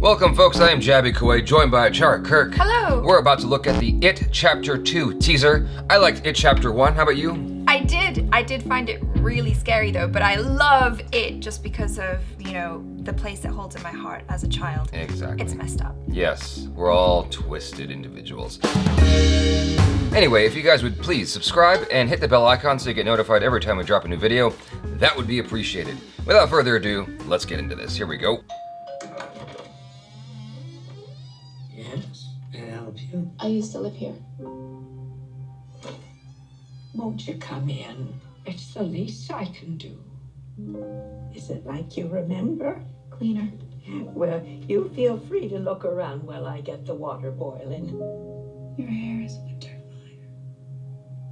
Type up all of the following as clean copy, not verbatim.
Welcome, folks. I am Jaby Koay, joined by ACHARA KIRK. Hello. We're about to look at the It Chapter 2 teaser. I liked It Chapter 1. How about you? I did find it really scary though, but I love it just because of, the place it holds in my heart as a child. Exactly. It's messed up. Yes, we're all twisted individuals. Anyway, if you guys would please subscribe and hit the bell icon so you get notified every time we drop a new video, that would be appreciated. Without further ado, let's get into this. Here we go. Yes, can I help you? I used to live here. Won't you come in? It's the least I can do. Is it like you remember? Cleaner. Well, you feel free to look around while I get the water boiling. Your hair is winter fire.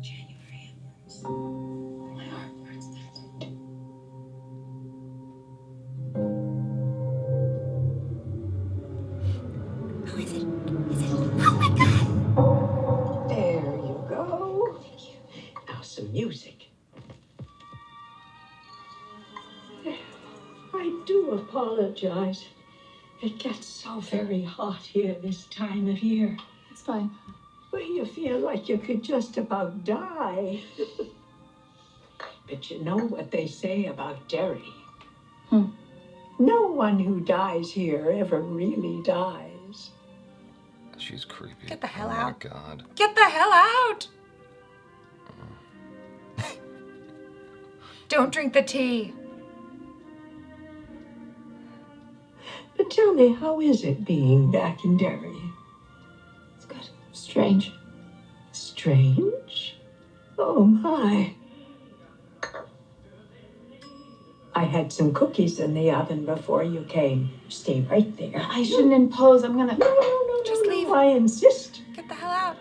January embers. My heart burns there. Who is it? Oh my God! There you go. Thank you. Now some music. I do apologize. It gets so very hot here this time of year. It's fine. Well, you feel like you could just about die. But you know what they say about Derry? No one who dies here ever really dies. She's creepy. Get the hell out. out. Oh my God. Get the hell out! Don't drink the tea. But tell me, how is it being back in Derry? It's good. Strange. Strange? Oh my. I had some cookies in the oven before you came. Stay right there. I shouldn't impose. I'm gonna. No, Just leave. I insist. Get the hell out.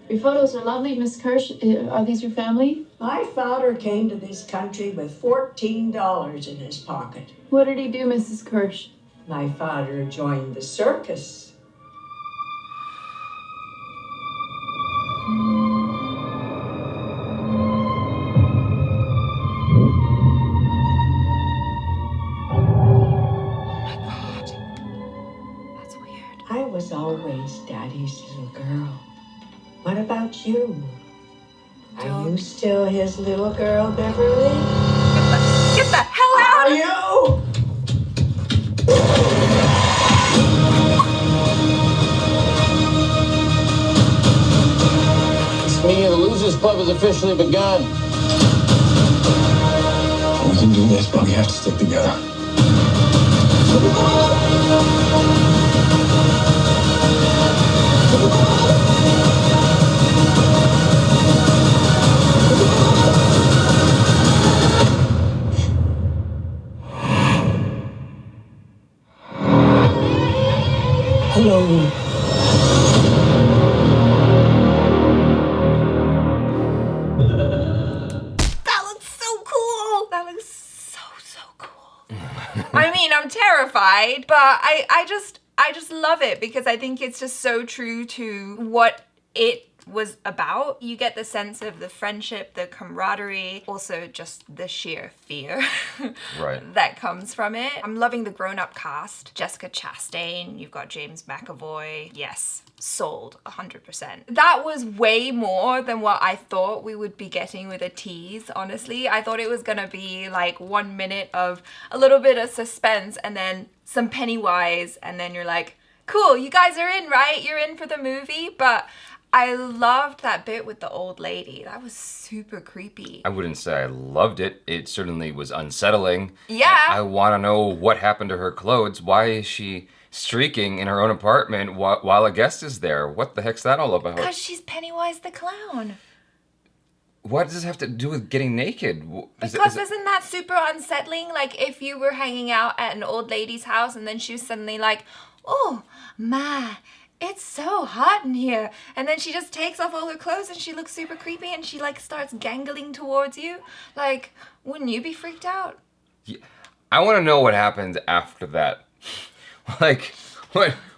Your photos are lovely, Miss Kirsch. Are these your family? My father came to this country with $14 in his pocket. What did he do, Mrs. Kirsch? My father joined the circus. Oh my God. That's weird. I was always Daddy's little girl. What about you? Are you still his little girl, Beverly? Get the hell out! Are you? This meeting of the Losers Club has officially begun. We can do this, but we have to stick together. Hello. That looks so cool. That looks so cool. I mean, I'm terrified, but I just love it because I think it's just so true to what it was about. You get the sense of the friendship, the camaraderie, also just the sheer fear Right. that comes from it. I'm loving the grown-up cast. Jessica Chastain, you've got James McAvoy. Yes, sold 100%. That was way more than what I thought we would be getting with a tease, honestly. I thought it was gonna be like 1 minute of a little bit of suspense and then some Pennywise, and then you're like, cool, you guys are in, right? You're in for the movie. But I loved that bit with the old lady. That was super creepy. I wouldn't say I loved it. It certainly was unsettling. Yeah. I want to know what happened to her clothes. Why is she streaking in her own apartment while a guest is there? What the heck's that all about? Because she's Pennywise the clown. What does this have to do with getting naked? Because isn't that super unsettling? Like if you were hanging out at an old lady's house and then she was suddenly like, oh, my, it's so hot in here. And then she just takes off all her clothes and she looks super creepy and she like starts gangling towards you. Like, wouldn't you be freaked out? Yeah. I want to know what happens after that. Like,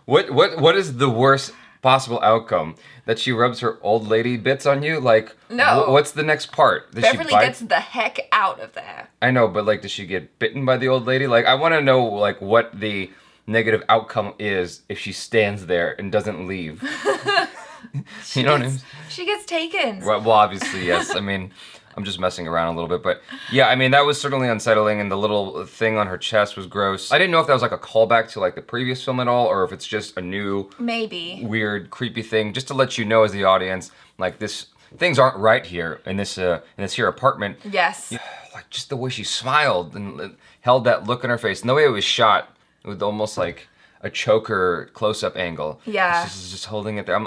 what is the worst possible outcome? That she rubs her old lady bits on you? Like, no. What's the next part? Does Beverly she bite? gets the heck out of there. I know, but like, does she get bitten by the old lady? Like, I want to know like what the negative outcome is if she stands there and doesn't leave. You know what I mean? She gets taken. Well, obviously, yes. I mean, I'm just messing around a little bit, but yeah, I mean, that was certainly unsettling, and the little thing on her chest was gross. I didn't know if that was like a callback to like the previous film at all, or if it's just a new, maybe weird, creepy thing, just to let you know as the audience, like things aren't right here in this here apartment. Yes. Like just the way she smiled and held that look in her face, and the way it was shot, with almost like a choker close-up angle. Yeah. She's just holding it there.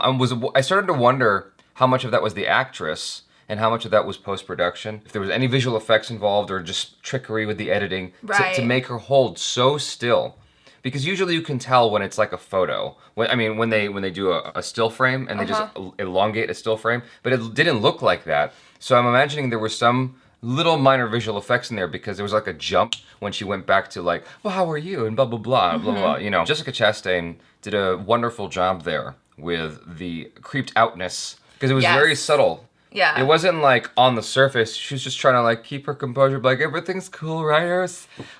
I started to wonder how much of that was the actress and how much of that was post-production. If there was any visual effects involved or just trickery with the editing to make her hold so still. Because usually you can tell when it's like a photo. When they do a still frame and they just elongate a still frame, but it didn't look like that. So I'm imagining there were some little minor visual effects in there because there was like a jump when she went back to like, well, how are you? And blah, blah, blah, blah, blah. You know, Jessica Chastain did a wonderful job there with the creeped outness because it was very subtle. Yeah. It wasn't like on the surface. She was just trying to like keep her composure, like everything's cool, right?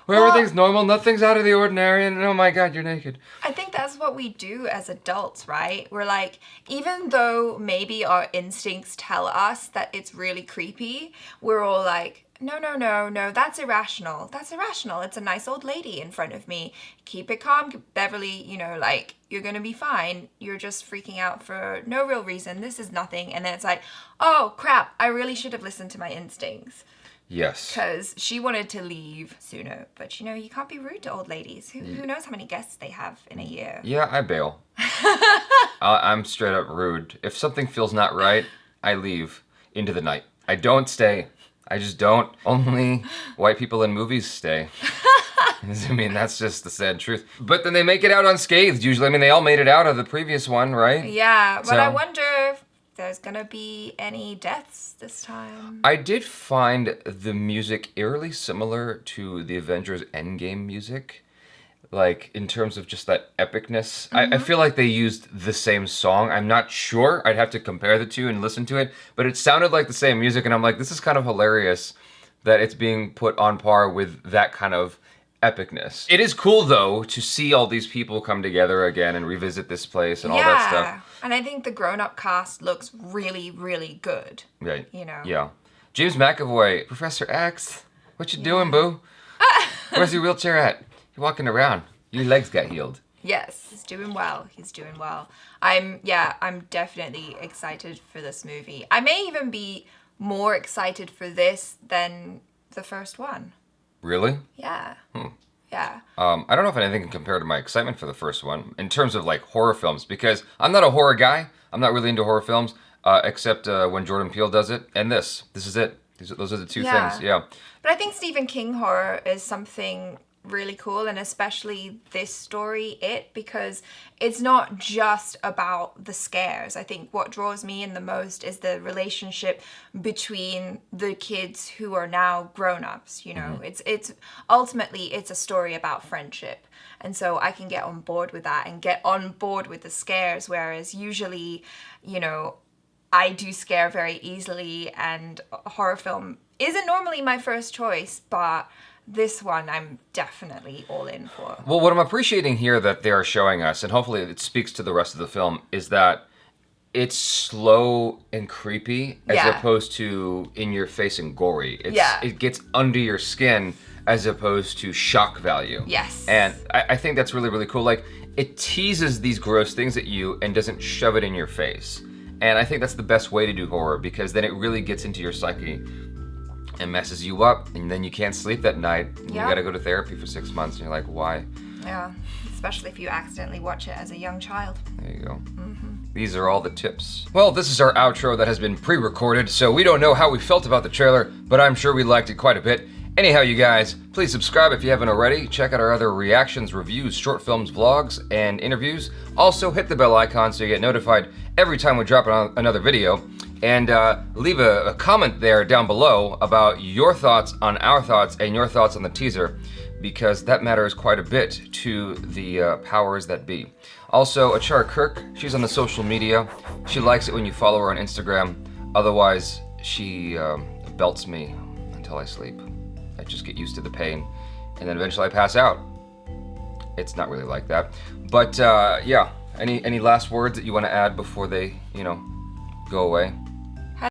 Everything's normal, nothing's out of the ordinary, and oh my God, you're naked. I think that's what we do as adults, right? We're like, even though maybe our instincts tell us that it's really creepy, we're all like, no, that's irrational. That's irrational. It's a nice old lady in front of me. Keep it calm, Beverly, you know, like, you're gonna be fine. You're just freaking out for no real reason. This is nothing. And then it's like, oh crap, I really should have listened to my instincts. Yes. Because she wanted to leave sooner. But you know, you can't be rude to old ladies. Who knows how many guests they have in a year? Yeah, I bail. I'm straight up rude. If something feels not right, I leave into the night. I don't stay. I just don't. Only white people in movies stay. I mean, that's just the sad truth. But then they make it out unscathed, usually. I mean, they all made it out of the previous one, right? Yeah, but I wonder if there's gonna be any deaths this time. I did find the music eerily similar to the Avengers Endgame music. Like, in terms of just that epicness. I feel like they used the same song. I'm not sure. I'd have to compare the two and listen to it. But it sounded like the same music, and I'm like, this is kind of hilarious that it's being put on par with that kind of epicness. It is cool, though, to see all these people come together again and revisit this place and all that stuff. And I think the grown-up cast looks really, really good. Right. You know? Yeah. James McAvoy, Professor X, what you doing, boo? Where's your wheelchair at? You're walking around. Your legs got healed. Yes, he's doing well. He's doing well. I'm definitely excited for this movie. I may even be more excited for this than the first one. Really? Yeah. Yeah. I don't know if anything can compare to my excitement for the first one in terms of like horror films, because I'm not a horror guy. I'm not really into horror films, except when Jordan Peele does it. And this is it. Those are the two things. Yeah. But I think Stephen King horror is something really cool, and especially this story, because it's not just about the scares. I think what draws me in the most is the relationship between the kids who are now grown-ups, you know. It's ultimately it's a story about friendship, and so I can get on board with that and get on board with the scares, whereas usually, you know, I do scare very easily, and a horror film isn't normally my first choice, but this one I'm definitely all in for. Well, what I'm appreciating here that they are showing us, and hopefully it speaks to the rest of the film, is that it's slow and creepy as opposed to in your face and gory. It gets under your skin as opposed to shock value. Yes. And I think that's really, really cool. Like, it teases these gross things at you and doesn't shove it in your face. And I think that's the best way to do horror, because then it really gets into your psyche and messes you up, and then you can't sleep that night. And you gotta go to therapy for 6 months, and you're like, why? Yeah, especially if you accidentally watch it as a young child. There you go. These are all the tips. Well, this is our outro that has been pre-recorded, so we don't know how we felt about the trailer, but I'm sure we liked it quite a bit. Anyhow, you guys, please subscribe if you haven't already. Check out our other reactions, reviews, short films, vlogs, and interviews. Also, hit the bell icon so you get notified every time we drop another video. And leave a comment there down below about your thoughts on our thoughts and your thoughts on the teaser, because that matters quite a bit to the powers that be. Also, ACHARA KIRK, she's on the social media. She likes it when you follow her on Instagram. Otherwise, she belts me until I sleep. I just get used to the pain, and then eventually I pass out. it's not really like that. But yeah, any last words that you want to add before they, you know, go away?